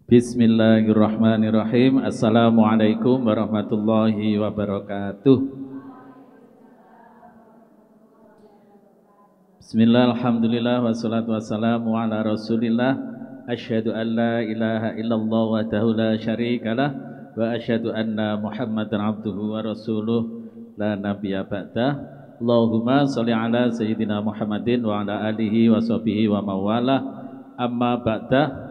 Bismillahirrahmanirrahim. Assalamualaikum warahmatullahi wabarakatuh. Bismillah, alhamdulillah, wassalatu wassalamu ala rasulillah. Asyhadu an la ilaha illallah wahdahu la syarikalah wa asyhadu anna muhammadan abduhu wa rasuluh la nabiyya ba'dah. Allahumma sholli ala sayyidina Muhammadin wa ala alihi wa sahbihi wa mawalah. Amma ba'dah.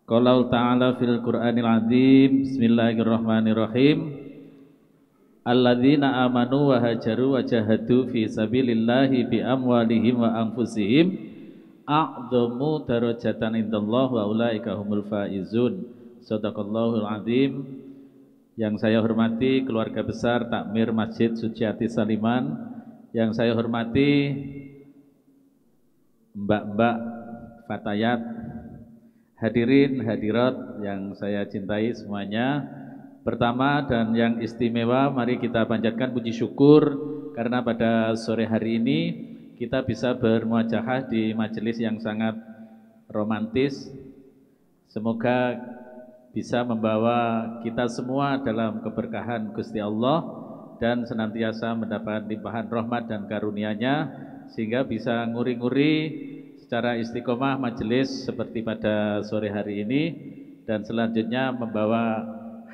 Qala ta'ala fil Qur'anil azim. Bismillahirrahmanirrahim. Alladzina amanu wa hajaru wa jahadu fi sabilillahi bi amwalihim wa anfusihim a'dhamu darajatan indallah wa ulaika humul faizun. Shadaqallahul azim. Yang saya hormati keluarga besar Takmir Masjid Suciati Saliman, yang saya hormati mbak-mbak fatayat, hadirin hadirat yang saya cintai semuanya. Pertama dan yang istimewa, mari kita panjatkan puji syukur karena pada sore hari ini kita bisa bermuajahah di majelis yang sangat romantis. Semoga bisa membawa kita semua dalam keberkahan Gusti Allah dan senantiasa mendapat limpahan rahmat dan karunia-Nya, sehingga bisa nguri-nguri secara istiqomah majelis seperti pada sore hari ini, dan selanjutnya membawa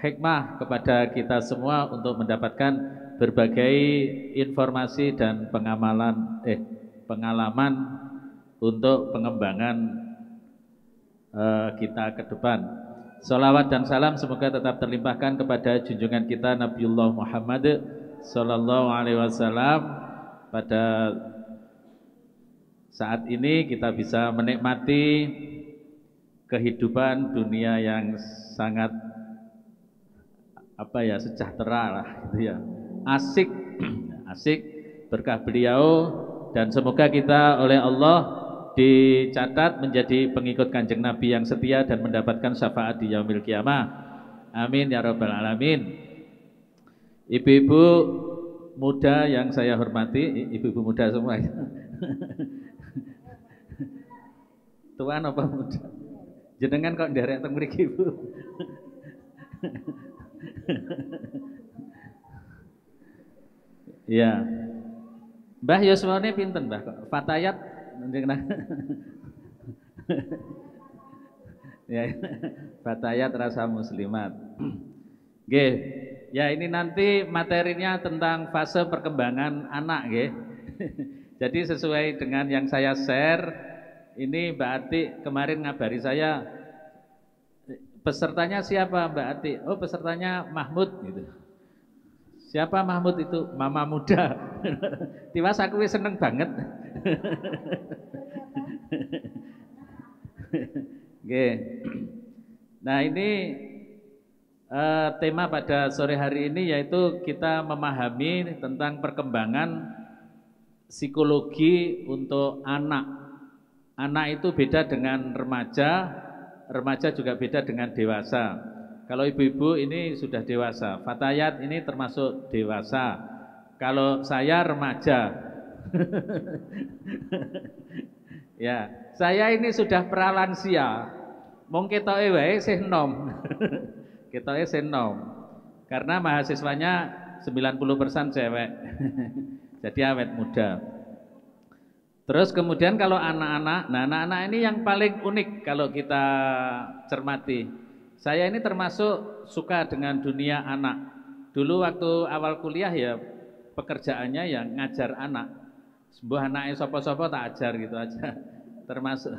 hikmah kepada kita semua untuk mendapatkan berbagai informasi dan pengalaman untuk pengembangan kita ke depan. Salawat dan salam semoga tetap terlimpahkan kepada junjungan kita Nabiullah Muhammad sallallahu alaihi wasallam. Pada saat ini kita bisa menikmati kehidupan dunia yang sangat sejahtera lah gitu ya. Asik asik berkah beliau, dan semoga kita oleh Allah dicatat menjadi pengikut Kanjeng Nabi yang setia dan mendapatkan syafaat di yaumil kiamah. Amin ya rabbal alamin. Ibu-ibu muda yang saya hormati, ibu-ibu muda semua ya. Tuan apa muda? Jenengan kok nderek teng mriki, Bu? Ya. Mbah Yuswane pinten, Mbah? Kok fatayat ya, fatayat rasa muslimat. Nggih. Ya, ini nanti materinya tentang fase perkembangan anak, nggih. Jadi sesuai dengan yang saya share, ini Mbak Ati kemarin ngabari saya, pesertanya siapa Mbak Ati? Oh, pesertanya Mahmud gitu. Siapa Mahmud itu? Mama muda. Tiwas aku seneng banget. Oke. Nah, ini tema pada sore hari ini yaitu kita memahami tentang perkembangan psikologi untuk anak. Anak itu beda dengan remaja, remaja juga beda dengan dewasa. Kalau ibu-ibu ini sudah dewasa, fatayat ini termasuk dewasa. Kalau saya remaja. Ya, saya ini sudah pralansia. Mung ketoke wae isih enom. Ketoke isih enom. Karena mahasiswanya 90% cewek. Jadi awet muda. Terus kemudian kalau anak-anak, nah anak-anak ini yang paling unik kalau kita cermati. Saya ini termasuk suka dengan dunia anak. Dulu waktu awal kuliah ya pekerjaannya ya ngajar anak. Sebuah anaknya sopo-sopo tak ajar gitu aja. Termasuk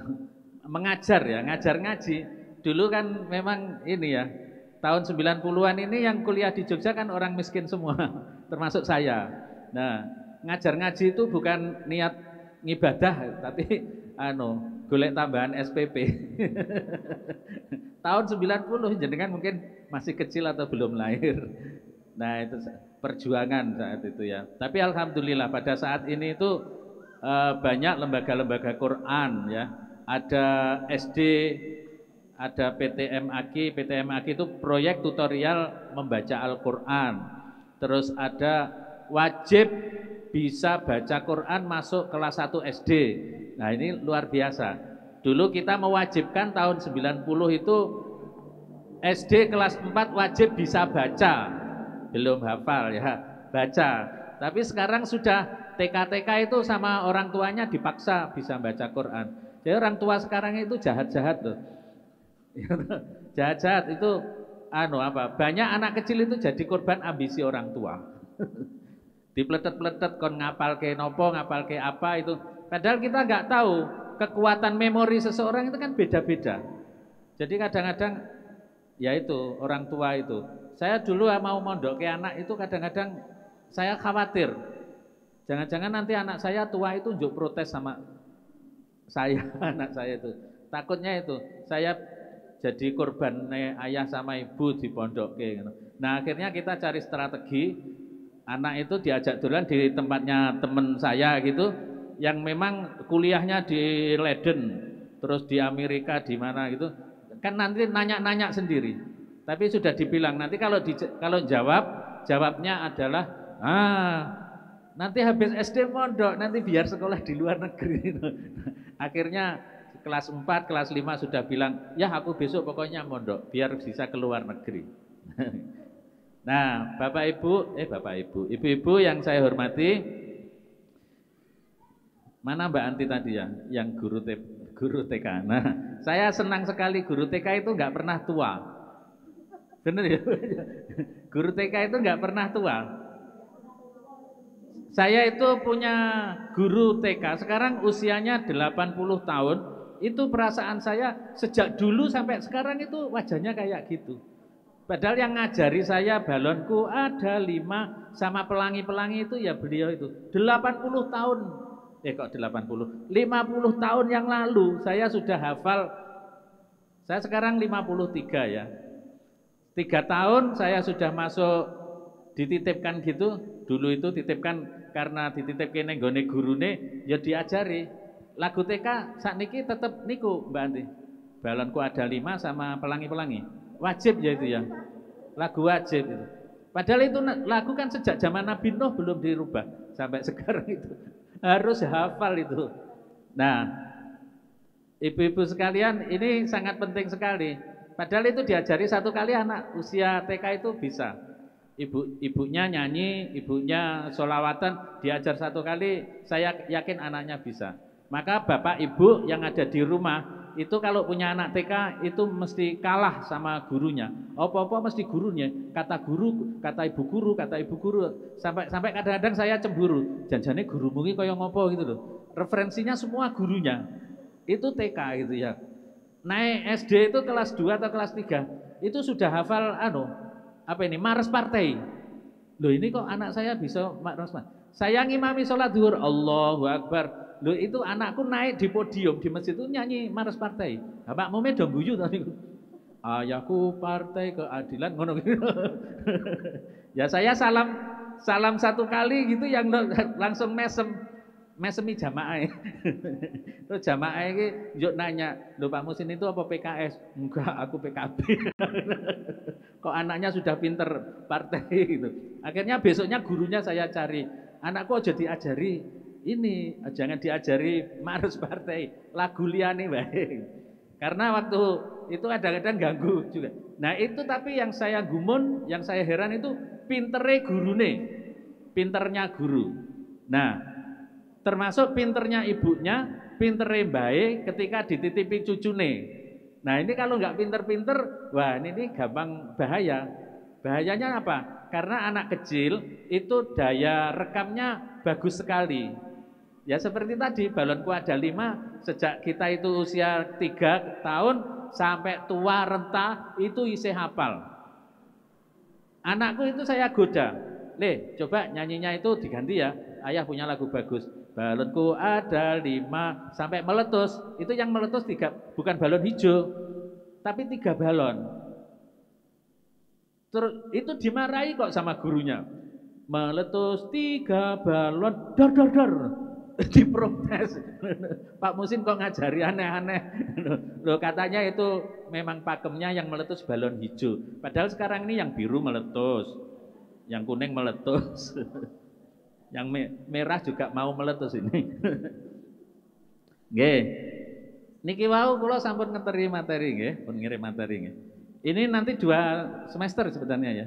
mengajar ya, ngajar ngaji. Dulu kan memang ini ya, tahun 90-an ini yang kuliah di Jogja kan orang miskin semua, termasuk saya. Nah, ngajar ngaji itu bukan niat ngibadah, tapi golek tambahan SPP. Tahun 90 jenengan mungkin masih kecil atau belum lahir. Nah, itu perjuangan saat itu ya. Tapi alhamdulillah pada saat ini itu banyak lembaga-lembaga Quran ya. Ada SD, ada PTM Aki. PTM Aki itu proyek tutorial membaca Al-Quran. Terus ada wajib bisa baca Quran masuk kelas 1 SD. Nah, ini luar biasa. Dulu kita mewajibkan tahun 90 itu SD kelas 4 wajib bisa baca. Belum hafal ya, baca. Tapi sekarang sudah TK-TK itu sama orang tuanya dipaksa bisa baca Quran. Jadi orang tua sekarang itu jahat-jahat loh. Jahat-jahat itu banyak anak kecil itu jadi korban ambisi orang tua. Dipletet-pletet kon ngapal ke nopo, ngapal ke apa itu. Padahal kita nggak tahu kekuatan memori seseorang itu kan beda-beda. Jadi kadang-kadang ya itu orang tua itu. Saya dulu mau mondok ke anak itu kadang-kadang saya khawatir. Jangan-jangan nanti anak saya tua itu unjuk protes sama saya, anak saya itu. Takutnya itu saya jadi korban ayah sama ibu di pondok ke. Nah akhirnya kita cari strategi. Anak itu diajak duluan di tempatnya teman saya gitu, yang memang kuliahnya di Leiden, terus di Amerika di mana gitu, kan nanti nanya-nanya sendiri. Tapi sudah dibilang nanti kalau jawabnya adalah nanti habis SD mondok, nanti biar sekolah di luar negeri. Akhirnya kelas 4, kelas 5 sudah bilang, ya aku besok pokoknya mondok, biar bisa ke luar negeri. Nah, ibu-ibu yang saya hormati, mana Mbak Anti tadi ya, yang guru TK. Nah, saya senang sekali guru TK itu nggak pernah tua. Bener ya? Guru TK itu nggak pernah tua. Saya itu punya guru TK, sekarang usianya 80 tahun, itu perasaan saya sejak dulu sampai sekarang itu wajahnya kayak gitu. Padahal yang ngajari saya balonku ada 5 sama pelangi-pelangi itu ya beliau itu 80 tahun. Kok 80? 50 tahun yang lalu saya sudah hafal. Saya sekarang 53 ya. 3 tahun saya sudah masuk dititipkan gitu. Dulu itu titipkan karena dititipkan nenggone gurune ya diajari. Lagu TK sakniki tetep niku Mbak Anti. Balonku ada 5 sama pelangi-pelangi. Wajib ya itu ya, lagu wajib itu. Padahal itu lagu kan sejak zaman Nabi Nuh belum dirubah sampai sekarang itu harus hafal itu. Nah, ibu-ibu sekalian ini sangat penting sekali. Padahal itu diajari 1 kali anak usia TK itu bisa. Ibunya nyanyi, ibunya sholawatan, diajar 1 kali, saya yakin anaknya bisa. Maka bapak ibu yang ada di rumah itu kalau punya anak TK itu mesti kalah sama gurunya. Apa-apa mesti gurunya. Kata guru, kata ibu guru, sampai kadang-kadang saya cemburu. Janjane gurumu iki kaya ngopo gitu loh. Referensinya semua gurunya. Itu TK gitu ya. Naik SD itu kelas 2 atau kelas 3 itu sudah hafal Mars Partai. Loh ini kok anak saya bisa Mars Partai. Saya ngimami sholat zuhur, Allahu Akbar. Loh itu anakku naik di podium di masjid itu nyanyi Mars Partai. Bapak mume dong guyu tadi. Ayahku partai keadilan ngono gitu. Ya saya salam 1 kali gitu yang langsung mesemi jamaah. Terus jamaah iki njuk nanya, "Lho Pak Musin itu apa PKS?" "Enggak, aku PKB." Kok anaknya sudah pinter partai gitu. Akhirnya besoknya gurunya saya cari. Anakku aja diajari ini, jangan diajari Mars Partai, lagu liyane wae. Karena waktu itu kadang-kadang ganggu juga. Nah itu tapi yang saya gumun, yang saya heran itu pintere gurune, pinternya guru. Nah termasuk pinternya ibunya, pintere bae ketika dititipi cucune. Nah ini kalau nggak pinter-pinter, wah ini gampang bahaya. Bahayanya apa? Karena anak kecil itu daya rekamnya bagus sekali. Ya seperti tadi, balonku ada 5, sejak kita itu usia 3 tahun sampai tua renta itu isih hafal. Anakku itu saya goda, coba nyanyinya itu diganti ya, ayah punya lagu bagus. Balonku ada 5 sampai meletus, itu yang meletus 3, bukan balon hijau, tapi 3 balon. Terus itu dimarahi kok sama gurunya. Meletus 3 balon, dor. Diprotes. Pak Musin kok ngajari aneh-aneh. Loh katanya itu memang pakemnya yang meletus balon hijau. Padahal sekarang ini yang biru meletus, yang kuning meletus, yang merah juga mau meletus ini. Nggih. Niki wau kula sampun ngeteri materi nggih, pun ngirim materi nggih. Ini nanti 2 semester sebenarnya ya.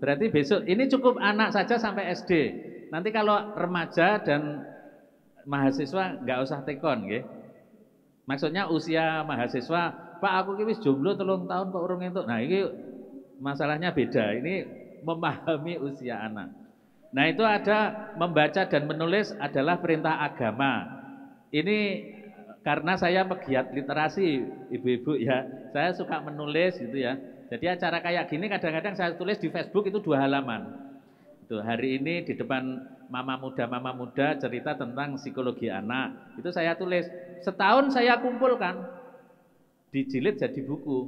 Berarti besok ini cukup anak saja sampai SD. Nanti kalau remaja dan mahasiswa nggak usah tekon nggih. Maksudnya usia mahasiswa, Pak aku ki wis jomblo 3 tahun kok urung entuk. Nah, ini masalahnya beda. Ini memahami usia anak. Nah, itu ada membaca dan menulis adalah perintah agama. Ini karena saya pegiat literasi, ibu-ibu ya, saya suka menulis gitu ya. Jadi acara kayak gini kadang-kadang saya tulis di Facebook itu 2 halaman. Itu hari ini di depan mama muda cerita tentang psikologi anak. Itu saya tulis. Setahun saya kumpulkan, dijilid jadi buku.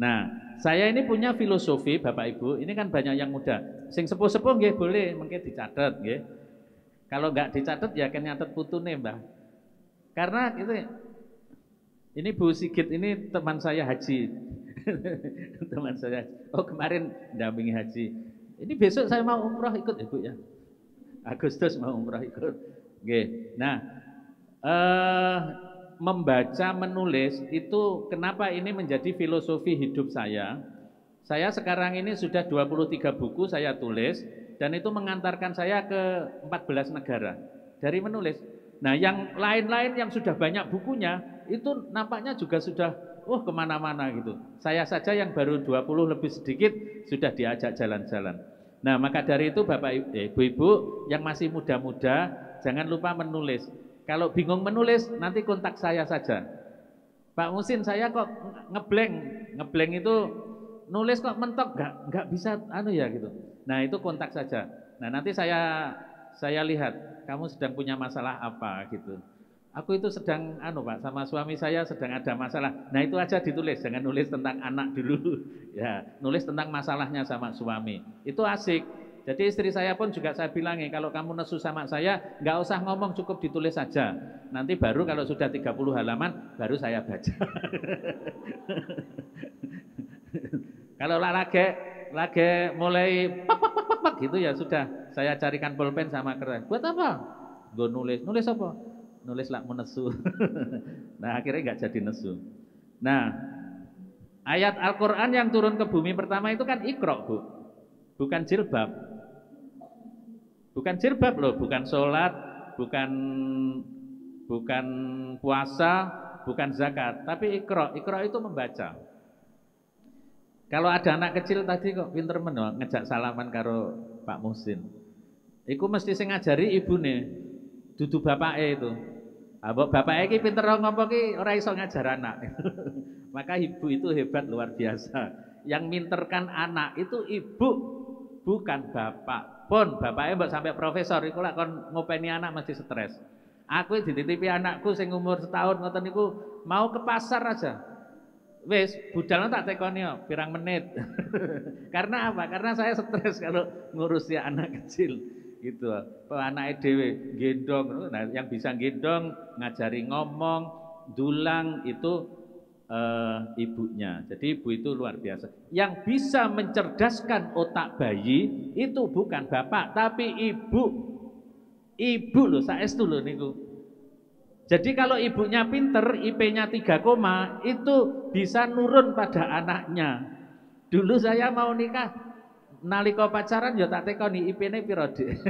Nah, saya ini punya filosofi Bapak Ibu, ini kan banyak yang muda. Sing sepuh-sepuh nggih boleh, mungkin dicatat nggih. Kalau enggak dicatat ya kan nyatet putune, Mbah. Karena itu ini Bu Sigit ini teman saya haji. Teman saya. Oh, kemarin dampingi haji. Ini besok saya mau umrah ikut ya, Bu ya. Agustus mau umrah ikut. Nggih. Nah, membaca menulis itu kenapa ini menjadi filosofi hidup saya. Saya sekarang ini sudah 23 buku saya tulis dan itu mengantarkan saya ke 14 negara dari menulis. Nah, yang lain-lain yang sudah banyak bukunya, itu nampaknya juga sudah kemana-mana gitu. Saya saja yang baru 20 lebih sedikit sudah diajak jalan-jalan. Nah, maka dari itu Bapak Ibu yang masih muda-muda, jangan lupa menulis. Kalau bingung menulis, nanti kontak saya saja. Pak Musin, saya kok ngeblank itu nulis kok mentok, nggak bisa ya gitu. Nah, itu kontak saja. Nah, nanti saya lihat kamu sedang punya masalah apa gitu. Aku itu sedang Pak, sama suami saya sedang ada masalah. Nah, itu aja ditulis, jangan nulis tentang anak dulu. Ya, nulis tentang masalahnya sama suami. Itu asik. Jadi istri saya pun juga saya bilangi, kalau kamu nesu sama saya, nggak usah ngomong, cukup ditulis saja. Nanti baru kalau sudah 30 halaman baru saya baca. Kalau lagi mulai pak gitu ya sudah, saya carikan pulpen sama kertas. Buat apa? Gue nulis apa? Nulis lah menesu. Nah, akhirnya nggak jadi nesu. Nah, ayat Al-Quran yang turun ke bumi pertama itu kan Iqra, Bu, bukan jilbab. Bukan jilbab loh, bukan sholat, bukan puasa, bukan zakat, tapi Iqra. Iqra itu membaca. Kalau ada anak kecil tadi kok pinter men ngejak salaman karo Pak Musin. Iku mesti sing ngajari ibune, dudu bapake itu. Mbok bapake iki pinter ngomong ki ora iso ngajar anak. Maka ibu itu hebat luar biasa. Yang minterkan anak itu ibu, bukan bapak. Pun bapaknya mbok sampai profesor iku lak kon ngopeni anak mesti stres. Aku dititipi anakku sing umur setahun ngoten niku mau ke pasar aja. Wes, budal tak tekoni pirang menit. Karena apa? Karena saya stres kalau ngurusi anak kecil gitu. Anake dhewe gendong, nah yang bisa gendong, ngajari ngomong, dulang itu ibunya. Jadi ibu itu luar biasa. Yang bisa mencerdaskan otak bayi itu bukan bapak, tapi ibu. Ibu loh, saestu lho niku. Jadi kalau ibunya pinter, IP-nya 3, itu bisa nurun pada anaknya. Dulu saya mau nikah, nalika pacaran ya tak tekoni IP-ne piro, Dik.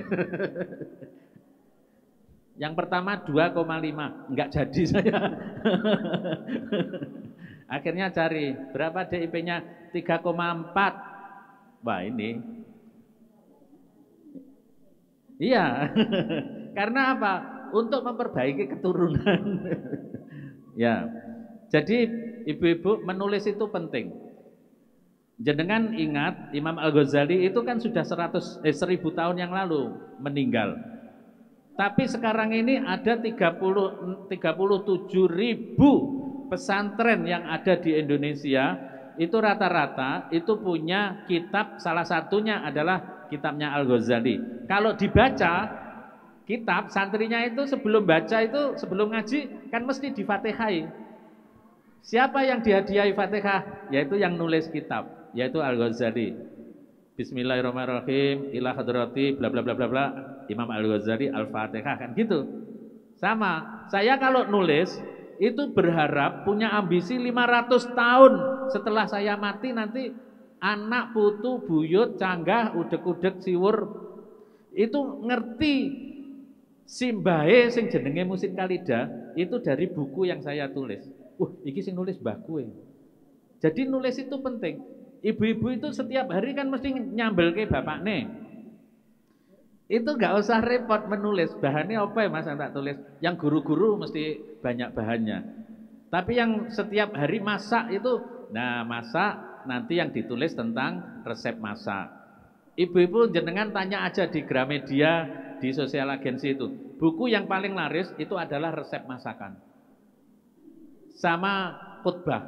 Yang pertama 2,5, enggak jadi saya. Akhirnya cari, berapa Dek IP-nya? 3,4. Wah, ini. Iya. Karena apa? Untuk memperbaiki keturunan. Ya. Jadi ibu-ibu menulis itu penting. Jenengan ingat Imam Al-Ghazali itu kan sudah 1000 tahun yang lalu meninggal. Tapi sekarang ini ada 37.000 pesantren yang ada di Indonesia. Itu rata-rata itu punya kitab, salah satunya adalah kitabnya Al-Ghazali. Kalau dibaca kitab, santrinya itu sebelum baca itu, sebelum ngaji kan mesti difatihai. Siapa yang dihadiahi Fatihah? Yaitu yang nulis kitab, yaitu Al-Ghazali. Bismillahirrahmanirrahim, ila hadrati bla bla bla bla bla, Imam Al-Ghazali Al-Fatihah, kan gitu. Sama, saya kalau nulis itu berharap punya ambisi 500 tahun setelah saya mati nanti anak putu buyut canggah udek-udek siwur itu ngerti simbahe sing jenenge Musin Kalida itu dari buku yang saya tulis. Iki sing nulis mbah kowe. Jadi nulis itu penting. Ibu-ibu itu setiap hari kan mesti nyambelke bapakne. Itu nggak usah repot menulis. Bahannya apa ya Mas yang tak tulis? Yang guru-guru mesti banyak bahannya. Tapi yang setiap hari masak itu, nah masak nanti yang ditulis tentang resep masak. Ibu-ibu jenengan tanya aja di Gramedia, di sosial agensi itu. Buku yang paling laris itu adalah resep masakan. Sama khutbah.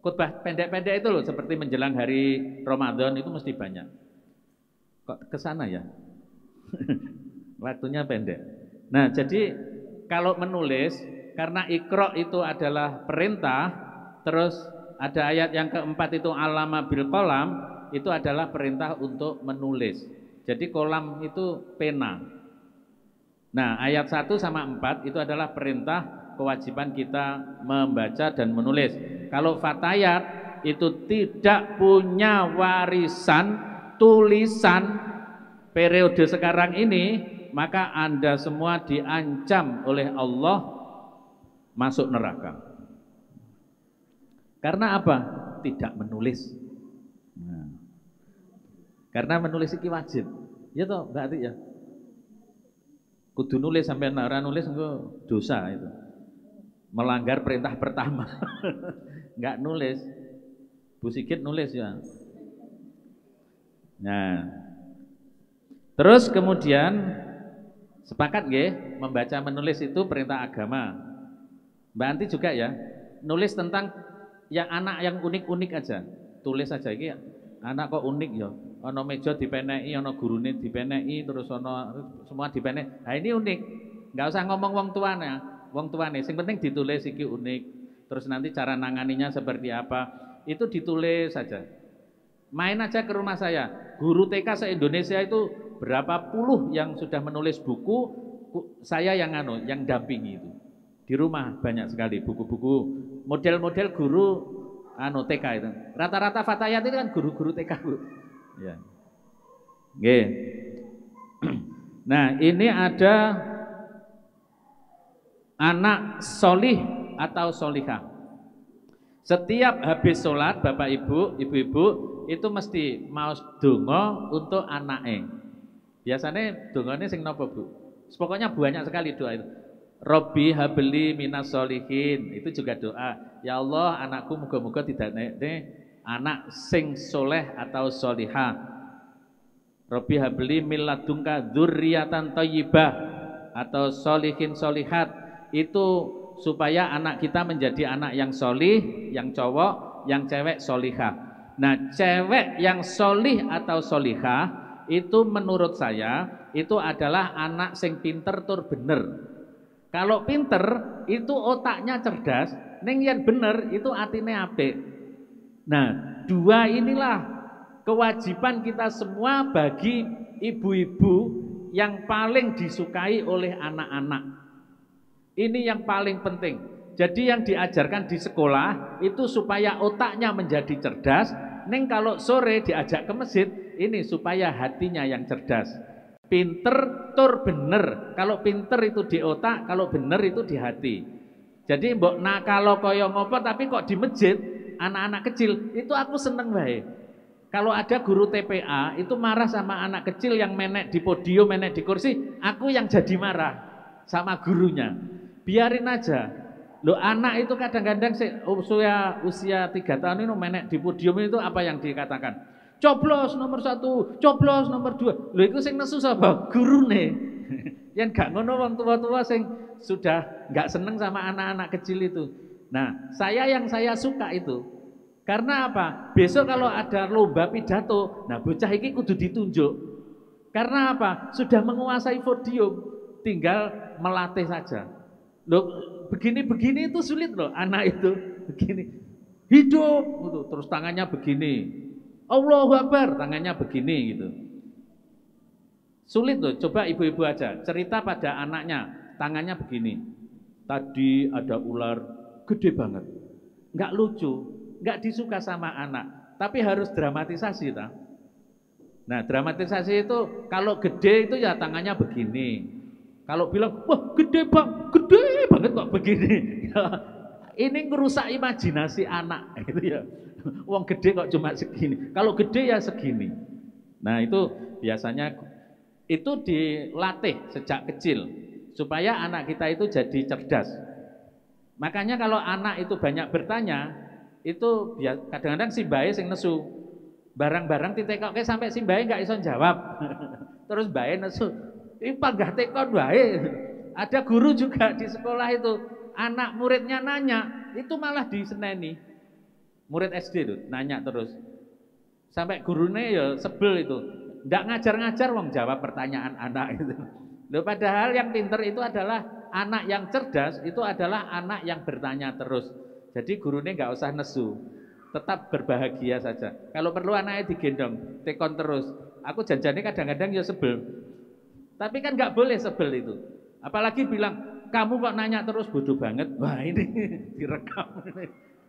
Khutbah pendek-pendek itu loh, seperti menjelang hari Ramadan itu mesti banyak. Kok ke sana ya? Waktunya pendek. Nah, jadi kalau menulis, karena Iqra itu adalah perintah, terus ada ayat yang keempat itu alama bil qalam, itu adalah perintah untuk menulis. Jadi kolam itu pena. Nah, ayat 1 sama 4 itu adalah perintah kewajiban kita membaca dan menulis. Kalau fatayat itu tidak punya warisan tulisan periode sekarang ini, maka Anda semua diancam oleh Allah masuk neraka. Karena apa? Tidak menulis. Nah, karena menulis itu wajib. Ya toh, Mbak Ati ya. Kudu nulis sampai ora nulis engko dosa itu. Melanggar perintah pertama. Enggak nulis. Bu Sigit nulis ya. Nah, terus kemudian sepakat nggih, membaca menulis itu perintah agama. Mbak Anti juga ya, nulis tentang yang anak yang unik-unik aja. Tulis aja iki anak kok unik ya. Ana meja dipeneki, ana gurune dipeneki, terus ana semua dipeneki. Nah, ini unik. Enggak usah ngomong wong tuane. Wong tuane, sing penting ditulis iki unik. Terus nanti cara nanganinya seperti apa, itu ditulis saja. Main aja ke rumah saya. Guru TK se-Indonesia itu berapa puluh yang sudah menulis buku, saya yang yang dampingi itu. Di rumah banyak sekali buku-buku model-model guru TK itu. Rata-rata fatayat itu kan guru-guru TK, Bu. Ya. Oke. Nah, ini ada anak solih atau solihah. Setiap habis sholat, Bapak Ibu, Ibu-ibu itu mesti mau donga untuk anake. Biasanya dongane sing napa, Bu? Pokoknya banyak sekali doa itu. Robbi habli minas solihin, itu juga doa. Ya Allah, anakku moga-moga didadekne anak sing soleh atau solihah. Robbi habli min ladunka dzurriatan thayyibah atau solihin solihat. Itu supaya anak kita menjadi anak yang solih, yang cowok, yang cewek solihah. Nah, cewek yang solih atau solihah itu menurut saya itu adalah anak sing pinter tur bener. Kalau pinter itu otaknya cerdas, ning yen bener itu atine apik. Nah, dua inilah kewajiban kita semua bagi ibu-ibu yang paling disukai oleh anak-anak. Ini yang paling penting. Jadi yang diajarkan di sekolah itu supaya otaknya menjadi cerdas. Neng kalau sore diajak ke masjid, ini supaya hatinya yang cerdas. Pinter tur bener. Kalau pinter itu di otak, kalau bener itu di hati. Jadi mbok nakalo kaya ngopo tapi kok di masjid, anak-anak kecil itu aku seneng bae. Kalau ada guru TPA itu marah sama anak kecil yang menek di podium, menek di kursi, aku yang jadi marah sama gurunya. Biarin aja. Loh, anak itu kadang-kadang usia 3 tahun itu menek di podium itu apa yang dikatakan? Coblos nomor 1, coblos nomor 2. Loh, itu sing nesu sapa? Gurune. Yang gak ngono wong tua-tua sing sudah gak seneng sama anak-anak kecil itu. Nah, yang saya suka itu. Karena apa? Besok kalau ada lomba pidato, nah bocah iki kudu ditunjuk. Karena apa? Sudah menguasai podium, tinggal melatih saja. Loh, begini-begini itu sulit loh, anak itu begini. Hidup gitu, terus tangannya begini. Allahu Akbar, tangannya begini gitu. Sulit loh, coba ibu-ibu aja cerita pada anaknya, tangannya begini. tadi ada ular gede banget, nggak lucu, nggak disuka sama anak, tapi harus dramatisasi, ta? Nah, dramatisasi itu kalau gede itu ya tangannya begini. Kalau bilang, wah gede banget kok begini. Ini ngerusak imajinasi anak, gitu ya. Wong gede kok cuma segini. Kalau gede ya segini. Nah, itu biasanya itu dilatih sejak kecil supaya anak kita itu jadi cerdas. Makanya kalau anak itu banyak bertanya, itu kadang-kadang si bae sing nesu. Barang-barang ditekokke sampai si bae nggak iso jawab. Terus bae nesu, "Iki panggah tekon wae." Ada guru juga di sekolah itu, anak muridnya nanya, itu malah diseneni. Murid SD itu nanya terus. Sampai gurunya ya sebel itu. Nggak ngajar-ngajar wong jawab pertanyaan anak itu. Loh, padahal yang pinter itu adalah anak yang cerdas, itu adalah anak yang bertanya terus. Jadi gurunya nggak usah nesu, tetap berbahagia saja. Kalau perlu anaknya digendong, tekon terus. Aku janjane kadang-kadang ya sebel. Tapi kan nggak boleh sebel itu. Apalagi bilang, kamu kok nanya terus, bodoh banget. Wah, ini direkam.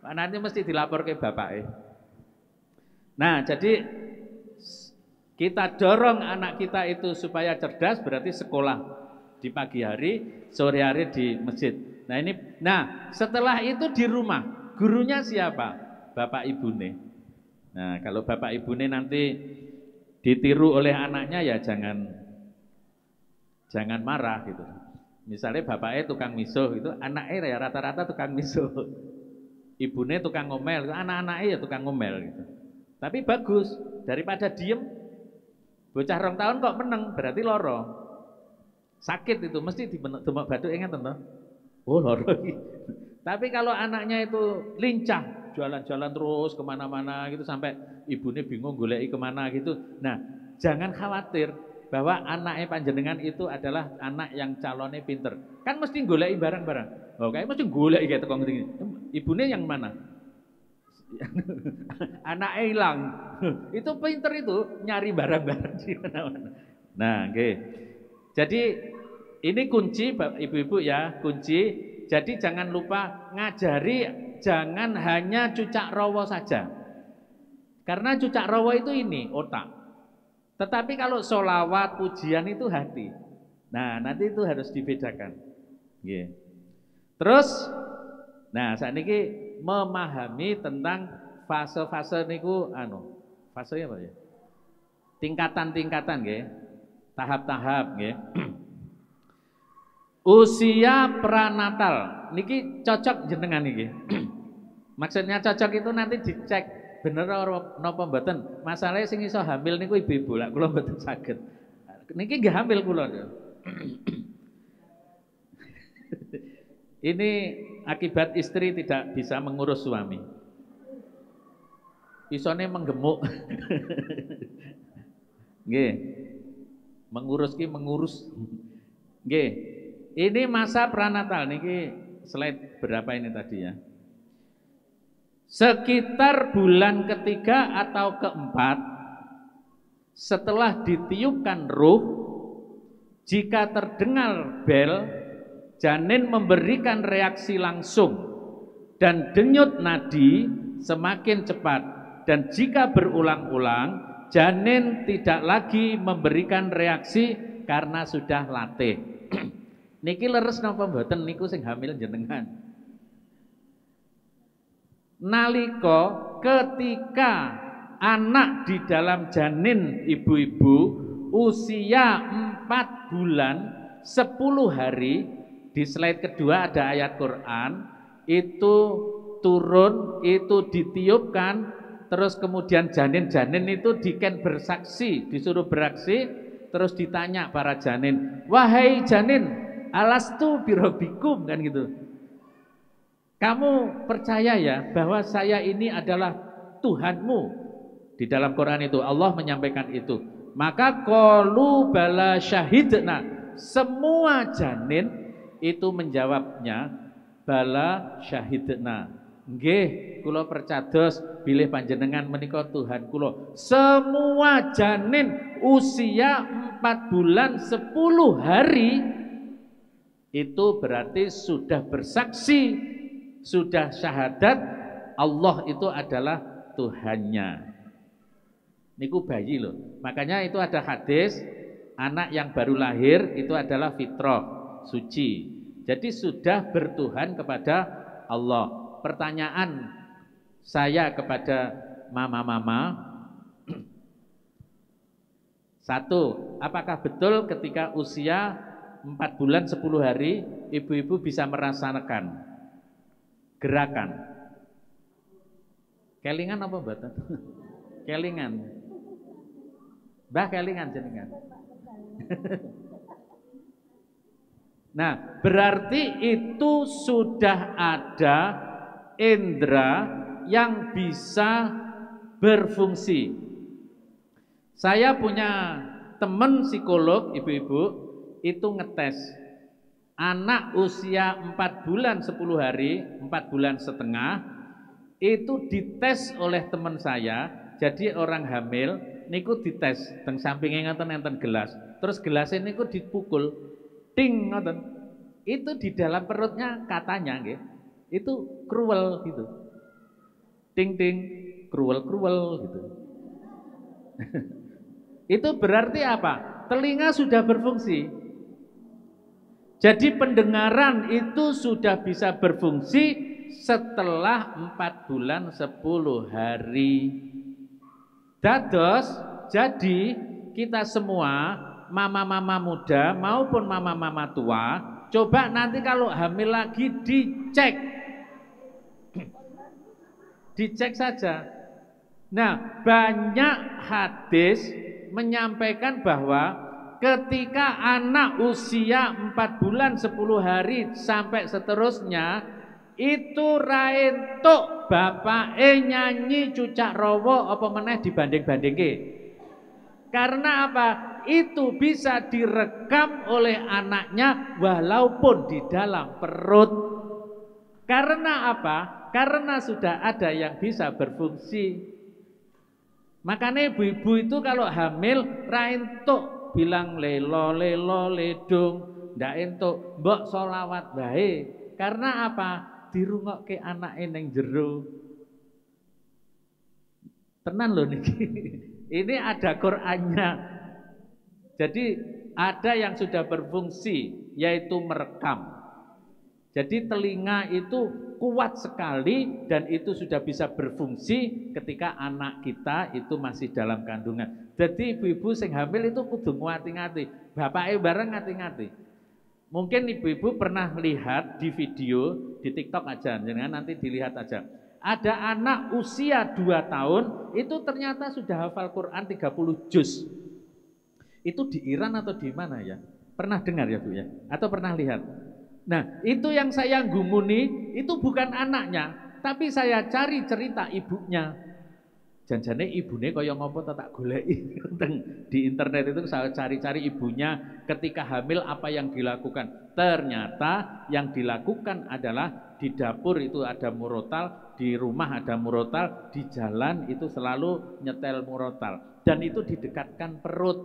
Nanti mesti dilapor ke bapaknya. Nah, jadi kita dorong anak kita itu supaya cerdas, berarti sekolah di pagi hari, sore hari di masjid. Nah, setelah itu di rumah, gurunya siapa? Bapak ibune. Nah, kalau bapak ibune nanti ditiru oleh anaknya ya jangan marah gitu. Misalnya bapaknya tukang misuh itu, anaknya ya rata-rata tukang misuh. Ibune tukang ngomel, anak-anaknya ya tukang ngomel gitu. Tapi bagus, daripada diem, bocah 2 tahun kok meneng, berarti loro. Sakit itu, mesti demak batuk, ingat toh? Oh loro. Tapi kalau anaknya itu lincah, jalan-jalan terus kemana-mana gitu, sampai ibunya bingung goleki kemana gitu. Nah, jangan khawatir bahwa anaknya panjenengan itu adalah anak yang calonnya pinter. Kan mesti goleki barang-barang. Oh, kayak mesti goleki kayak tekong gini. Ibunya yang mana? Anaknya hilang. Itu pinter itu nyari barang-barang di mana-mana. Nah, oke. Jadi ini kunci ibu-ibu ya, kunci. Jadi jangan lupa ngajari, jangan hanya cucak rawa saja. Karena cucak rawa itu ini otak. Tetapi kalau sholawat, pujian itu hati. Nah, nanti itu harus dibedakan. Yeah. Terus, nah saat ini memahami tentang fase-fase niku fase apa ya? Tingkatan-tingkatan nggih. Tahap-tahap nggih. Usia pranatal niki cocok jenengan niki. Maksudnya cocok itu nanti dicek bener napa mboten. Masalahnya sing iso hamil niku ibu-ibu, lak kula mboten saged. Niki nggih hamil kula. Ini akibat istri tidak bisa mengurus suami. Isone menggemuk. Nggih. Mengurus. Nggih. Ini masa pranatal niki slide berapa ini tadi ya? Sekitar bulan ketiga atau keempat setelah ditiupkan ruh, jika terdengar bel, janin memberikan reaksi langsung dan denyut nadi semakin cepat, dan jika berulang-ulang janin tidak lagi memberikan reaksi karena sudah latih. Niki leres napa mboten niku sing hamil jenengan. Nalika ketika anak di dalam janin ibu-ibu usia 4 bulan 10 hari, di slide kedua ada ayat Quran, itu turun, itu ditiupkan, terus kemudian janin-janin itu diken bersaksi, disuruh beraksi, terus ditanya para janin, wahai janin, alastu birabbikum, kan gitu. Kamu percaya ya bahwa saya ini adalah Tuhanmu? Di dalam Quran itu Allah menyampaikan itu. Maka qalu bala syahidna, semua janin itu menjawabnya bala syahidna. Nggih, kula percados bilih panjenengan menika Tuhan kula. Semua janin usia 4 bulan 10 hari Itu berarti sudah bersaksi, sudah syahadat Allah itu adalah Tuhannya. Niku bayi loh. Makanya itu ada hadis, anak yang baru lahir itu adalah fitrah, suci. Jadi sudah bertuhan kepada Allah. Pertanyaan saya kepada mama-mama, satu, apakah betul ketika usia 4 bulan 10 hari ibu-ibu bisa merasakan gerakan? Kelingan apa mboten? Kelingan. Mbah kelingan jenengan. Nah, berarti itu sudah ada indera yang bisa berfungsi. Saya punya teman psikolog ibu-ibu itu ngetes anak usia 4 bulan 10 hari, 4 bulan setengah itu dites oleh teman saya. Jadi orang hamil niku dites teng sampinge ngoten enten gelas. Terus gelasnya niku dipukul ting ngoten. Itu di dalam perutnya katanya nggih. Itu kruwel gitu. Ting ting kruwel gitu. Itu berarti apa? Telinga sudah berfungsi. Jadi pendengaran itu sudah bisa berfungsi setelah 4 bulan 10 hari. Dados, jadi kita semua mama-mama muda maupun mama-mama tua, coba nanti kalau hamil lagi dicek. Dicek saja. Nah, banyak hadis menyampaikan bahwa ketika anak usia 4 bulan 10 hari sampai seterusnya itu raentuk bapake nyanyi cucak rawa apa meneh dibanding-bandingke. Karena apa? Itu bisa direkam oleh anaknya walaupun di dalam perut. Karena apa? Karena sudah ada yang bisa berfungsi. Makanya ibu-ibu itu kalau hamil raentuk bilang lelo ledung, ndak entuk mbok sholawat bae. Karena apa? Dirungokke anake ning jero. Tenan lho niki. Ini ada Qur'annya. Jadi ada yang sudah berfungsi yaitu merekam. Jadi telinga itu kuat sekali dan itu sudah bisa berfungsi ketika anak kita itu masih dalam kandungan. Jadi ibu-ibu sing hamil itu kudu ngati-ngati, bapake bareng ngati-ngati. Mungkin ibu-ibu pernah lihat di video di TikTok aja, jangan nanti dilihat aja. Ada anak usia 2 tahun itu ternyata sudah hafal Quran 30 juz. Itu di Iran atau di mana ya? Pernah dengar ya Bu ya? Atau pernah lihat? Nah, itu yang saya gumuni itu bukan anaknya, tapi saya cari cerita ibunya. Janjane ibune kaya ngopo tak goleki di internet itu saya cari-cari ibunya ketika hamil apa yang dilakukan. Ternyata yang dilakukan adalah di dapur itu ada murotal, di rumah ada murotal, di jalan itu selalu nyetel murotal dan itu didekatkan perut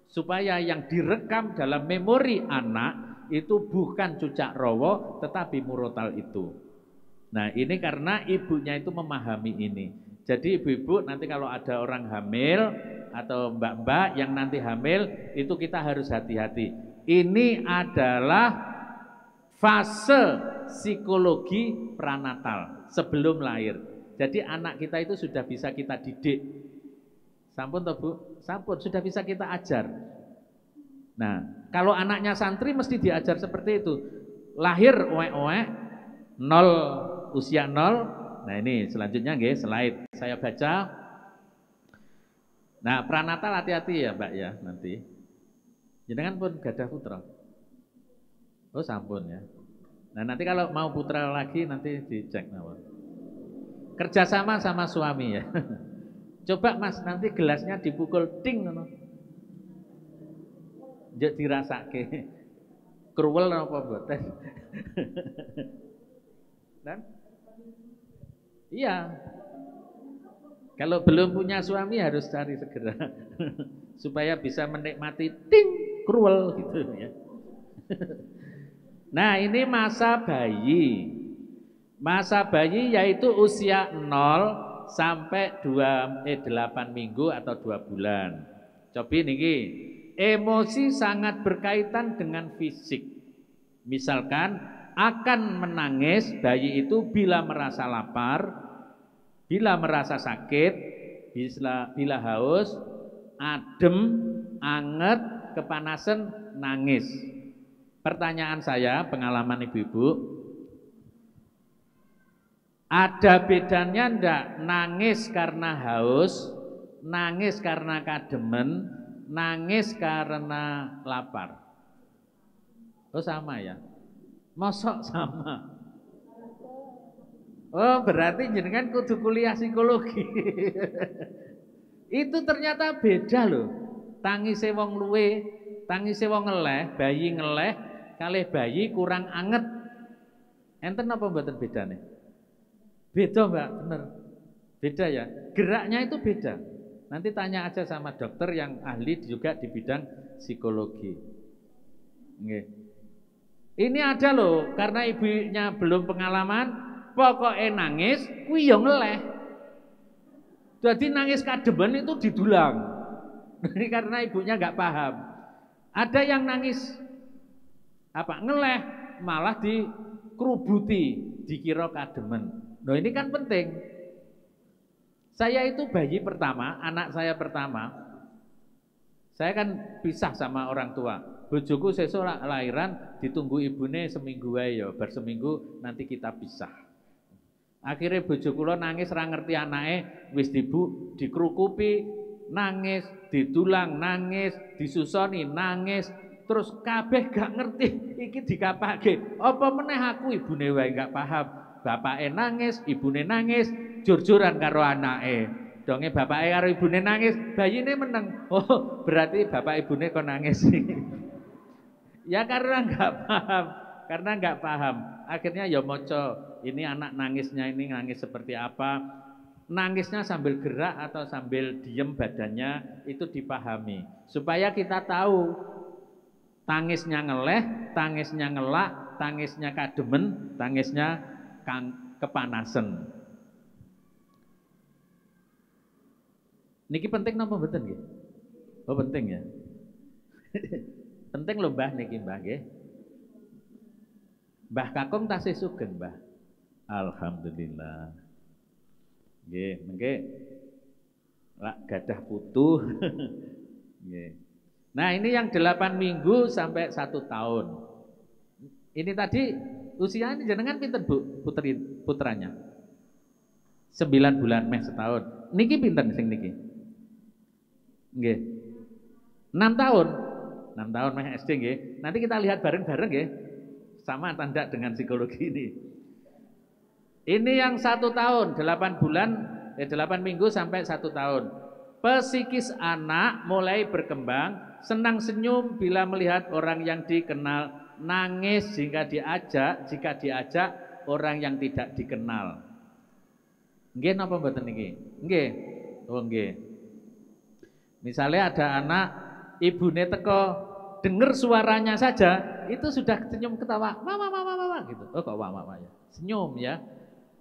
supaya yang direkam dalam memori anak itu bukan cucak rowo tetapi murotal itu. Nah ini karena ibunya itu memahami ini. Jadi ibu-ibu nanti kalau ada orang hamil atau mbak-mbak yang nanti hamil itu kita harus hati-hati. Ini adalah fase psikologi pranatal sebelum lahir. Jadi anak kita itu sudah bisa kita didik. Sampun toh Bu? Sampun, sudah bisa kita ajar. Nah, kalau anaknya santri mesti diajar seperti itu. Lahir oek-oek, usia 0. Nah ini selanjutnya nggih, slide saya baca. Nah, pranatal hati-hati ya Mbak ya nanti. Jenengan pun gadah putra. Oh sampun ya. Nah nanti kalau mau putra lagi nanti dicek mawon. Kerjasama sama suami ya. Coba Mas nanti gelasnya dipukul ting ngono. Njek dirasake. Kruwel apa mboten? Dan iya. Kalau belum punya suami harus cari segera supaya bisa menikmati ting kruwel gitu ya. Nah, ini masa bayi. Masa bayi yaitu usia 0 sampai 8 minggu atau 2 bulan. Cobi niki, emosi sangat berkaitan dengan fisik. Misalkan akan menangis bayi itu bila merasa lapar, bila merasa sakit, bila haus, adem, anget, kepanasan, nangis. Pertanyaan saya, pengalaman ibu-ibu, ada bedanya ndak nangis karena haus, nangis karena kademen, nangis karena lapar? Oh sama ya? Mosok sama? Oh berarti jenengan kudu kuliah psikologi. Itu ternyata beda loh. Tangise wong luwe, tangise wong ngeleh, bayi ngeleh, kalih bayi kurang anget. Enten apa mboten bedane? Beda Mbak, bener. Beda ya. Geraknya itu beda. Nanti tanya aja sama dokter yang ahli juga di bidang psikologi. Nggih. Ini ada loh, karena ibunya belum pengalaman, pokoknya nangis, kuwi yo ngeleh. Jadi nangis kademen itu didulang. Ini karena ibunya nggak paham. Ada yang nangis ngeleh malah dikerubuti, dikira kademen. Nah ini kan penting. Saya itu bayi pertama, anak saya pertama, saya kan pisah sama orang tua. Bojoku sesuk lahiran ditunggu ibune seminggu wae ya, bar seminggu nanti kita pisah. Akhirnya bojo kula nangis ra ngerti anake, wis dikrukupi, nangis, ditulang nangis, disusoni nangis, terus kabeh gak ngerti iki dikapake. Apa meneh aku ibune wae gak paham. Bapake nangis, ibune nangis, jur-juran karo anake. Donge bapake karo ibune nangis, bayine meneng. Oh, berarti bapak ibune kok nangis. Ya karena nggak paham. Akhirnya ya moco, ini anak nangisnya ini nangis seperti apa? Nangisnya sambil gerak atau sambil diem badannya itu dipahami. Supaya kita tahu tangisnya ngeleh, tangisnya ngelak, tangisnya kademen, tangisnya kepanasan. Niki penting napa mboten nggih? Oh penting ya. Penting lho Mbah niki Mbah nggih. Mbah Kakung tasih sugeng Mbah. Alhamdulillah. Nggih, mengke lak gadah putu. Nggih. Nah, ini yang 8 minggu sampai 1 tahun. Ini tadi usianya jenengan pinten Bu putranya? 9 bulan meh setahun. Niki pinten sing niki? Nggih. 6 tahun. 6 tahun meh SD nggih. Nanti kita lihat bareng-bareng nggih. Sama tanda dengan psikologi ini. Ini yang 1 tahun, 8 bulan, 8 minggu sampai 1 tahun. Psikis anak mulai berkembang, senang senyum bila melihat orang yang dikenal, nangis jika diajak orang yang tidak dikenal. Nggih napa mboten niki? Nggih. Oh nggih. Misalnya ada anak ibune teko, dengar suaranya saja itu sudah senyum ketawa, mama gitu. Oh kok mama ya. Senyum ya.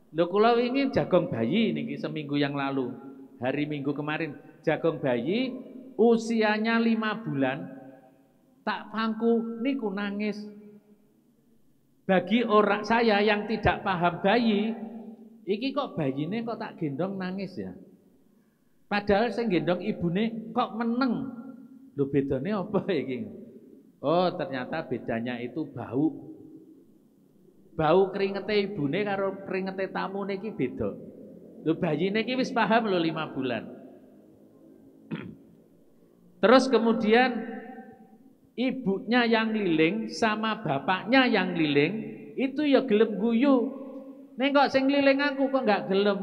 Lho kula wingi jagong bayi niki seminggu yang lalu. Hari Minggu kemarin jagong bayi usianya 5 bulan tak pangku niku nangis. Bagi orang saya yang tidak paham bayi, iki kok bayine kok tak gendong nangis ya. Padahal sing gendong ibune kok meneng. Lho bedane apa iki? Oh, ternyata bedanya itu bau. Bau keringete ibune karo keringete tamune iki beda. Lho bayine iki wis paham lho 5 bulan. Terus kemudian ibunya yang liling sama bapaknya yang liling itu ya gelem guyu. Nek kok sing liling aku kok enggak gelem.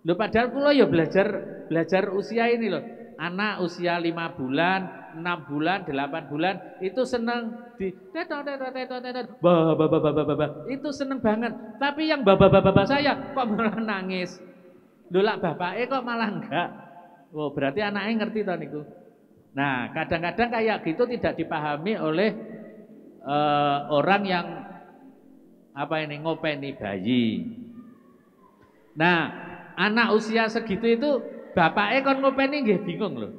Lho padahal kula ya belajar usia ini loh. Anak usia 5 bulan, 6 bulan, 8 bulan itu seneng di itu seneng banget. Tapi yang baba saya kok malah nangis. Lho lak bapake kok malah enggak. Oh, berarti anaknya ngerti toh niku. Nah, kadang-kadang kayak gitu tidak dipahami oleh orang yang ngopeni bayi. Nah, anak usia segitu itu bapaknya kon ngopeni nggih bingung loh.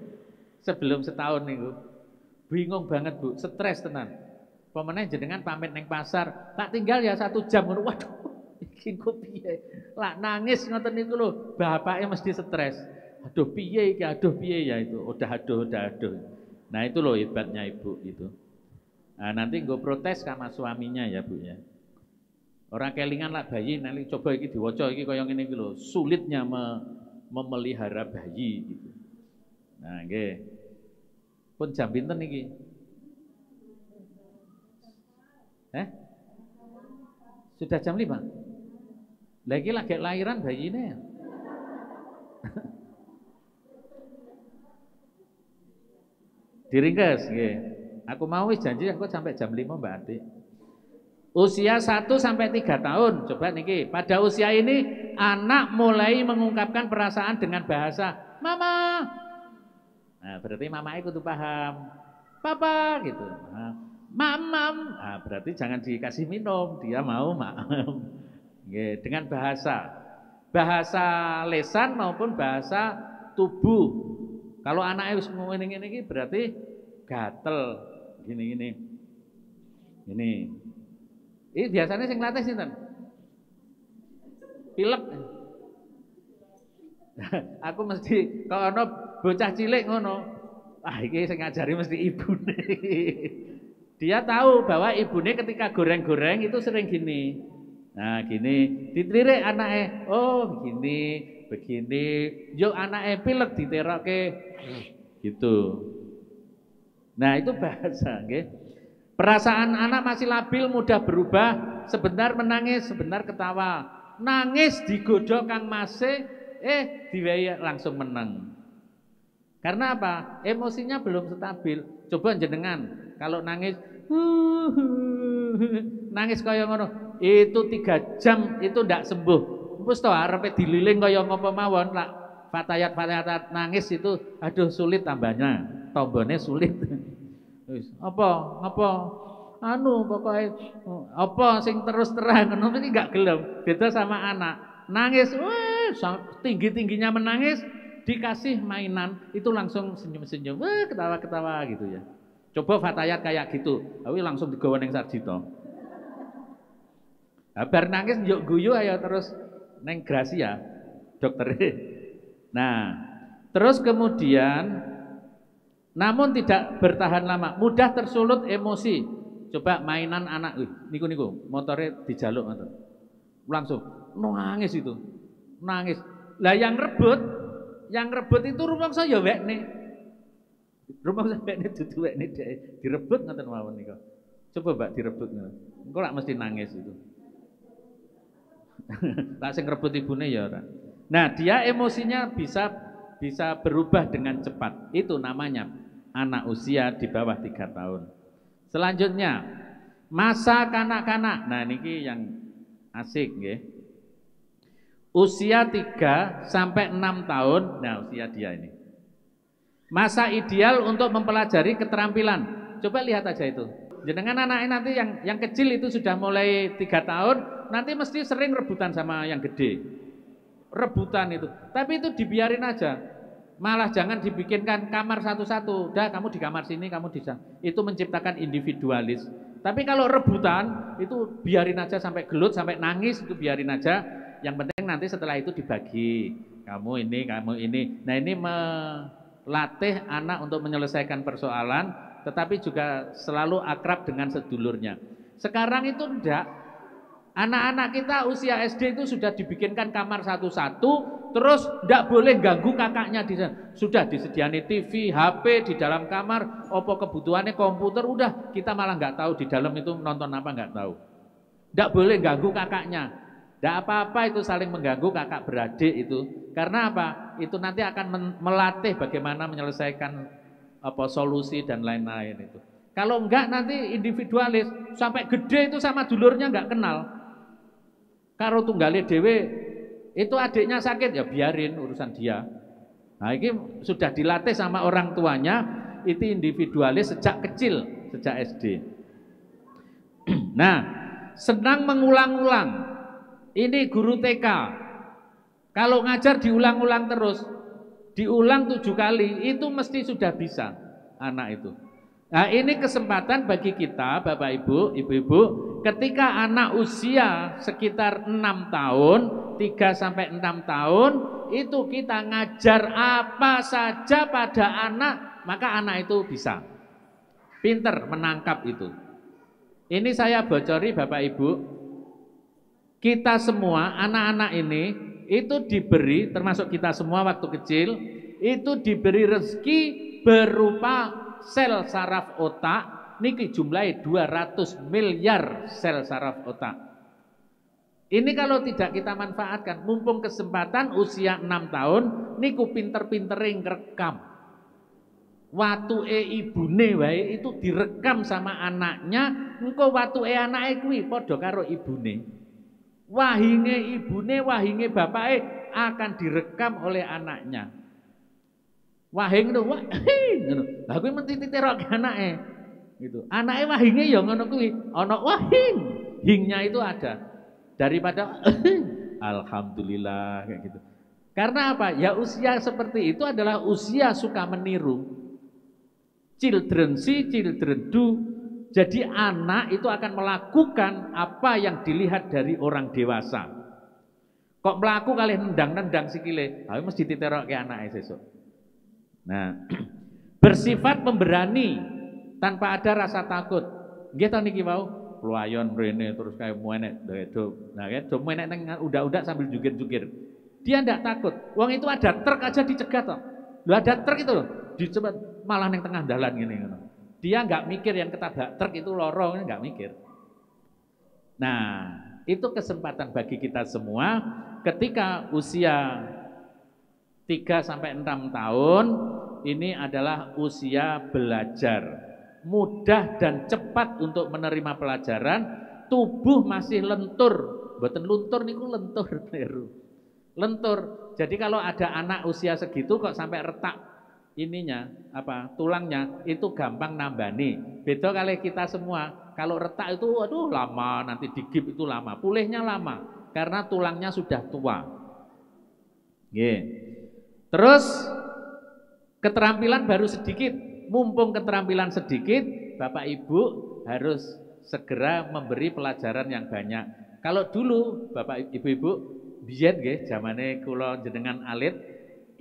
Sebelum setahun niku. Bingung banget, Bu, stres tenan. Pemene jenengan pamit neng pasar, tak tinggal ya 1 jam ngono. Waduh, iki kok piye? Lah nangis ngoten niku lho, bapaknya mesti stres. Aduh piye iki, aduh piye ya itu. Udah aduh. Nah, itu loh hebatnya ibu gitu. Nah, nanti gue protes sama suaminya ya, Bu ya. Orang kelingan lah bayi, nanti coba iki diwaca iki kaya ngene iki lho, sulitnya memelihara bayi gitu. Nah, nggih. Pun jam pinten iki? Sudah jam 5? Lagi lahiran bayinya. Diringkes nggih. Aku mau wis janji aku sampai jam 5 Mbak Ati. Usia 1 sampai 3 tahun. Coba niki, pada usia ini anak mulai mengungkapkan perasaan dengan bahasa mama. Nah, berarti mama itu tuh paham. Papa gitu. Nah, mamam. Nah, berarti jangan dikasih minum, dia mau mam. Dengan bahasa lesan maupun bahasa tubuh. Kalau anaknya wis ngene iki berarti gatel gini. Ini biasanya sing latih sinten? Pilek. Aku mesti kalau ono bocah cilik ngono. Iki sing ngajari mesti ibune. Dia tahu bahwa ibune ketika goreng-goreng itu sering gini. Nah, gini, ditlirik anaknya. Oh, begini. Yuk anaknya pilek diterokke. Gitu. Nah, itu bahasa, nggih. Perasaan anak masih labil, mudah berubah, sebentar menangis, sebentar ketawa. Nangis digodho Kang Mase, diwehi langsung meneng. Karena apa? Emosinya belum stabil. Coba jenengan kalau nangis nangis kaya ngono, itu 3 jam itu ndak sembuh. Wis to arepe dililing kaya ngopo mawon, lak fatayat nangis itu aduh sulit tambahnya, tombone sulit. Wis apa pokoknya apa sing terus terang ngono iki gak gelem. Beda sama anak. Nangis tinggi-tingginya menangis, dikasih mainan itu langsung senyum-senyum, ketawa-ketawa gitu ya. Coba fatayat kayak gitu, tapi langsung digawa ning Sarjito. Bar nangis njuk guyu ayo terus neng Gracia dokter. Nah, terus kemudian namun tidak bertahan lama, mudah tersulut emosi. Coba mainan anak, niku motornya dijaluk ngoten. Langsung nangis itu. Nangis. Lah yang rebut itu rumangsa ya wekne. Rumangsa wekne dudu wekne dhek direbut ngoten mawon niku. Coba Mbak direbut ngono. Engko lak mesti nangis itu. Tak sing rebut ibune ya ora. Nah, dia emosinya bisa berubah dengan cepat. Itu namanya anak usia di bawah 3 tahun. Selanjutnya, masa kanak-kanak. Nah, niki yang asik nggih. Usia 3 sampai 6 tahun. Nah, usia dia ini. Masa ideal untuk mempelajari keterampilan. Coba lihat aja itu. Jenengan anaknya nanti yang kecil itu sudah mulai 3 tahun, nanti mesti sering rebutan sama yang gede. Rebutan itu. Tapi itu dibiarin aja. Malah jangan dibikinkan kamar satu-satu. Udah kamu di kamar sini, kamu di sana. Itu menciptakan individualis. Tapi kalau rebutan itu biarin aja sampai gelut, sampai nangis itu biarin aja. Yang penting nanti setelah itu dibagi. Kamu ini, kamu ini. Nah, ini melatih anak untuk menyelesaikan persoalan, tetapi juga selalu akrab dengan sedulurnya. Sekarang itu enggak. Anak-anak kita usia SD itu sudah dibikinkan kamar satu-satu, terus enggak boleh ganggu kakaknya di sana. Sudah disediani TV, HP di dalam kamar, opo kebutuhannya komputer, udah kita malah enggak tahu di dalam itu nonton apa enggak tahu. Enggak boleh ganggu kakaknya. Enggak apa-apa itu saling mengganggu kakak beradik itu. Karena apa? Itu nanti akan melatih bagaimana menyelesaikan solusi dan lain-lain itu. Kalau enggak nanti individualis, sampai gede itu sama dulurnya enggak kenal. Karo tunggale dhewe itu adiknya sakit ya biarin urusan dia. Nah, ini sudah dilatih sama orang tuanya, itu individualis sejak kecil, sejak SD. Nah, senang mengulang-ulang. Ini guru TK. Kalau ngajar diulang-ulang terus, diulang 7 kali, itu mesti sudah bisa anak itu. Nah, ini kesempatan bagi kita, Bapak Ibu, Ibu-ibu, ketika anak usia sekitar 6 tahun, 3 sampai 6 tahun, itu kita ngajar apa saja pada anak, maka anak itu bisa. Pinter menangkap itu. Ini saya bocori Bapak Ibu, kita semua anak-anak ini itu diberi, termasuk kita semua waktu kecil, itu diberi rezeki berupa sel saraf otak, niki jumlahnya 200 miliar sel saraf otak. Ini kalau tidak kita manfaatkan, mumpung kesempatan usia 6 tahun, niku pinter-pinterin rekam. Watuke ibune wae itu direkam sama anaknya, engko watuke anake kuwi padha karo ibune. Wahinge ibune, wahinge bapake akan direkam oleh anaknya. Wahing ngono, wahing ngono. Lah kuwi mesti diterok anake. Gitu. Anake wahinge ya ngono kuwi, ana wahing. Hingnya itu ada. Daripada alhamdulillah kayak gitu. Karena apa? Ya usia seperti itu adalah usia suka meniru. Children see, children do. Jadi anak itu akan melakukan apa yang dilihat dari orang dewasa. Kok melaku kali nendang-nendang sikile, tapi mesti diterok ke anaknya sesuk. Nah, bersifat pemberani tanpa ada rasa takut. Nggih ta niki wau, luayon rene terus kayak muenek do. Nah, kayak do muenek nang udak-udak sambil jugir-jugir. Dia ndak takut. Wong itu ada truk aja dicegat toh. Lho ada truk itu loh, dicegat malah nang tengah dalan ngene ngono. Dia nggak mikir yang ketabrak truk itu lorong, nggak mikir. Nah, itu kesempatan bagi kita semua ketika usia 3 sampai 6 tahun, ini adalah usia belajar. Mudah dan cepat untuk menerima pelajaran, tubuh masih lentur. Mboten luntur niku lentur kleru. Lentur. Jadi kalau ada anak usia segitu kok sampai retak ininya apa tulangnya itu gampang nambani. Beda kali kita semua, kalau retak itu aduh lama, nanti digip itu lama, pulihnya lama karena tulangnya sudah tua. Nggih. Terus keterampilan baru sedikit, mumpung keterampilan sedikit, Bapak Ibu harus segera memberi pelajaran yang banyak. Kalau dulu Bapak Ibu biyen nggih zamane kula jenengan alit,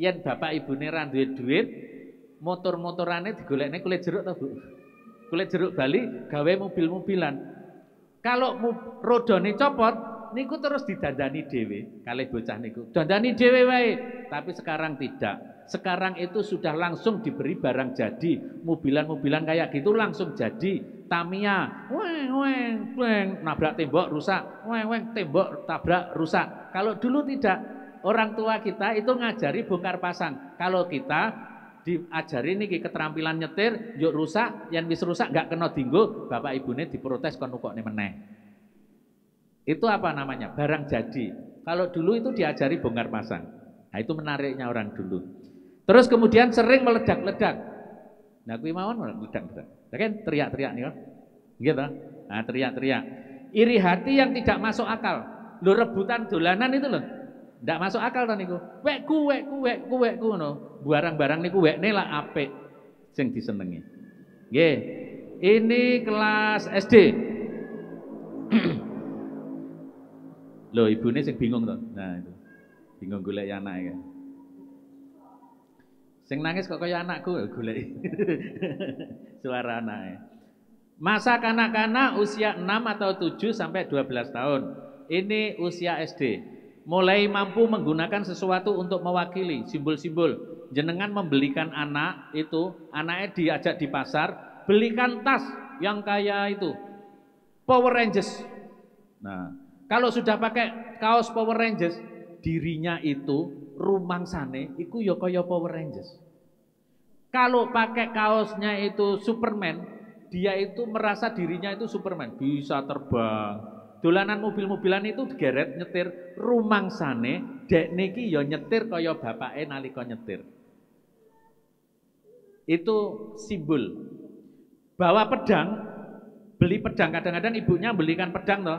yen bapak ibune ra duwe duit, motor-motorane digolekne kulit jeruk to, Bu. Kulit jeruk Bali gawe mobil-mobilan. Kalau rodone copot, niku terus didandani dhewe kalih bocah niku. Dandani dhewe wae, tapi sekarang tidak. Sekarang itu sudah langsung diberi barang jadi. Mobilan-mobilan kayak gitu langsung jadi. Tamiya, weng weng weng, nabrak tembok rusak, weng weng tembok tabrak rusak. Kalau dulu tidak. Orang tua kita itu ngajari bongkar pasang. Kalau kita diajari niki keterampilan nyetir, yuk rusak, yang wis rusak nggak kena dinggo, bapak ibune diprotes kon nukokne meneh. Itu apa namanya? Barang jadi. Kalau dulu itu diajari bongkar pasang. Nah, itu menariknya orang dulu. Terus kemudian sering meledak-ledak. Nah, kuwi mawon meledak-ledak. Kan teriak-teriak nih, gitu. Nah, teriak-teriak. Iri hati yang tidak masuk akal. Lo rebutan dolanan itu loh. Ndak masuk akal to niku. Wekku ngono. Barang-barang niku wekne lah apik sing disenengi. Nggih. Ini kelas SD. Loh, ibune sing bingung to. Nah, itu. Bingung golek anake. Sing nangis kok kaya anakku golek. Suara anake. Masa kanak-kanak usia 6 atau 7 sampai 12 tahun. Ini usia SD. Mulai mampu menggunakan sesuatu untuk mewakili simbol-simbol. Jenengan membelikan anak itu, anaknya diajak di pasar, belikan tas yang kayak itu Power Rangers. Nah, kalau sudah pakai kaos Power Rangers, dirinya itu rumangsane iku ya kaya Power Rangers. Kalau pakai kaosnya itu Superman, dia itu merasa dirinya itu Superman, bisa terbang. Dolanan mobil-mobilan itu digeret nyetir rumangsane dek niki ya nyetir kaya bapake nalika nyetir. Itu simbol. Bawa pedang beli pedang, kadang-kadang ibunya belikan pedang toh,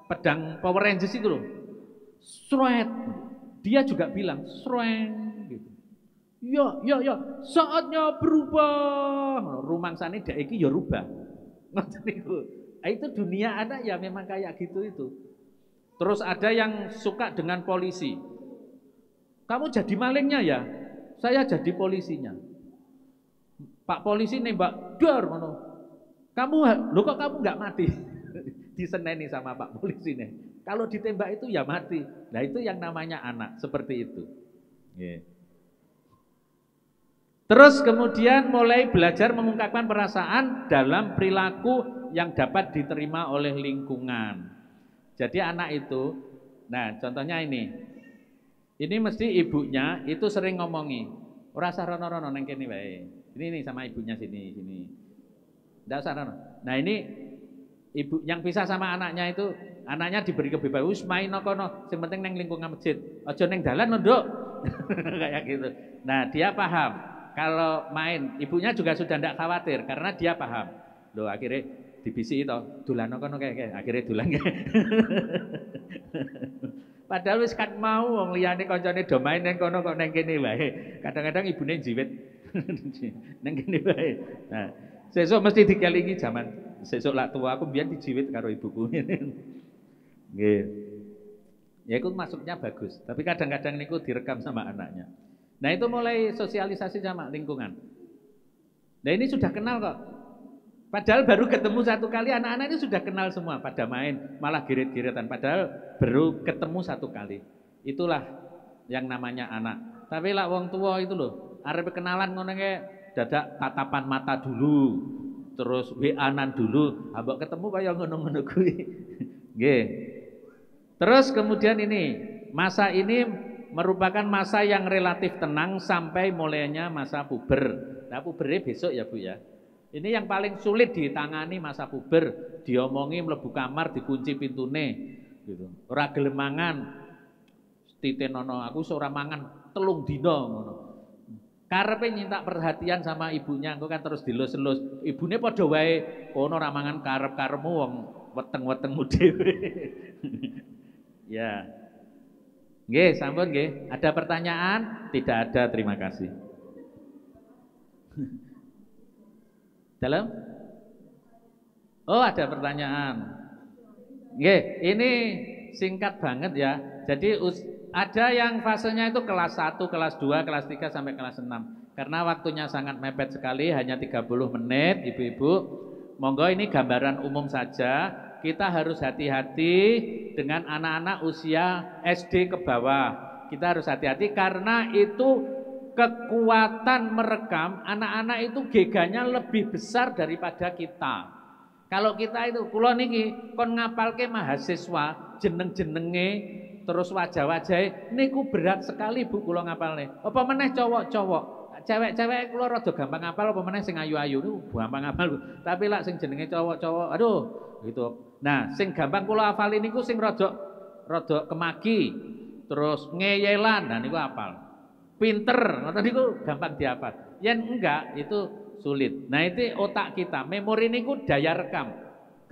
pedang Power Rangers itu loh. Sret. Dia juga bilang, sreng gitu. Ya, saatnya berubah. Rumangsane dhek iki ya rubah. Ngoten niku. Itu dunia anak ya memang kayak gitu itu. Terus ada yang suka dengan polisi. Kamu jadi malingnya ya? Saya jadi polisinya. Pak polisi nembak, dar ngono. Lo kok kamu nggak mati? Diseneni sama Pak polisi nih. Kalau ditembak itu ya mati. Nah itu yang namanya anak, seperti itu. Yeah. Terus kemudian mulai belajar mengungkapkan perasaan dalam perilaku yang dapat diterima oleh lingkungan. Jadi anak itu, nah contohnya ini mesti ibunya itu sering ngomongi, ora usah rono-rono neng kene wae. Ini sama ibunya sini. Ndak usah rono. Nah ini ibu yang pisah sama anaknya itu, anaknya diberi kebebasan, wis main kono, sing penting neng lingkungan masjid. Aja neng dalan nduk. Kayak gitu. Nah, dia paham. Kalau main, ibunya juga sudah tidak khawatir karena dia paham. Loh akhirnya dibisi itu, dulan kono kayak akhirnya dulan kayak. Padahal wis kan mau wong liyane kancane do main nang kono kok nang kene wae. Kadang-kadang ibune jiwit. Nang kene wae. Nah, sesuk mesti dikelingi zaman sesuk lak tua aku mbiyen dijiwit karo ibuku. Nggih. Ya itu masuknya bagus, tapi kadang-kadang niku direkam sama anaknya. Nah itu mulai sosialisasi sama lingkungan. Nah ini sudah kenal kok. Padahal baru ketemu satu kali, anak-anak ini sudah kenal semua. Pada main malah girit-giritan. Padahal baru ketemu satu kali. Itulah yang namanya anak. Tapi lah wong tua itu loh, arep kenalan ngono dadak tatapan mata dulu, terus WA-an dulu, ambek ketemu kaya ngono-ngono kuwi. Nggih. Terus kemudian ini, masa ini merupakan masa yang relatif tenang sampai mulainya masa puber. Nah pubernya besok ya Bu ya. Ini yang paling sulit ditangani masa puber. Diomongi mlebu kamar dikunci pintune gitu. Ora gelem mangan. Titenono aku ora mangan 3 dina ngono. Karepe nyinta perhatian sama ibunya, engko kan terus dilus-elus. Ibune padha wae kono ora mangan karep-karepmu wong weteng-wetengmu dhewe. Ya. Nggih, sampun nggih. Ada pertanyaan? Tidak ada, terima kasih. Dalam? Oh, ada pertanyaan. Nggih, ini singkat banget ya. Jadi ada yang fasenya itu kelas 1, kelas 2, kelas 3 sampai kelas 6. Karena waktunya sangat mepet sekali, hanya 30 menit, Ibu-ibu. Monggo ini gambaran umum saja. Kita harus hati-hati dengan anak-anak usia SD ke bawah. Kita harus hati-hati karena itu kekuatan merekam anak-anak itu geganya lebih besar daripada kita. Kalau kita itu kula niki kon ngapalke mahasiswa jeneng-jenenge terus wajah-wajahe niku berat sekali Bu kula ngapalne. Apa meneh cowok-cowok. Cewek-cewek kula rada gampang ngapal apa meneh sing ayu-ayu niku gampang ngapal. Tapi lak sing jenenge cowok-cowok aduh gitu. Nah, sing gampang kula hafalin niku sing rada kemaki, terus ngeyelan, nah niku hafal. Pinter, ngoten niku gampang dihafal. Yen enggak itu sulit. Nah, itu otak kita, memori niku daya rekam.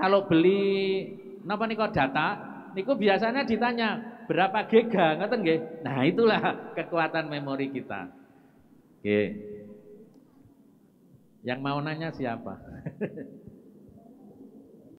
Kalau beli napa niku data, niku biasanya ditanya berapa giga, ngoten nggih. Nah, itulah kekuatan memori kita. Oke. Yang mau nanya siapa?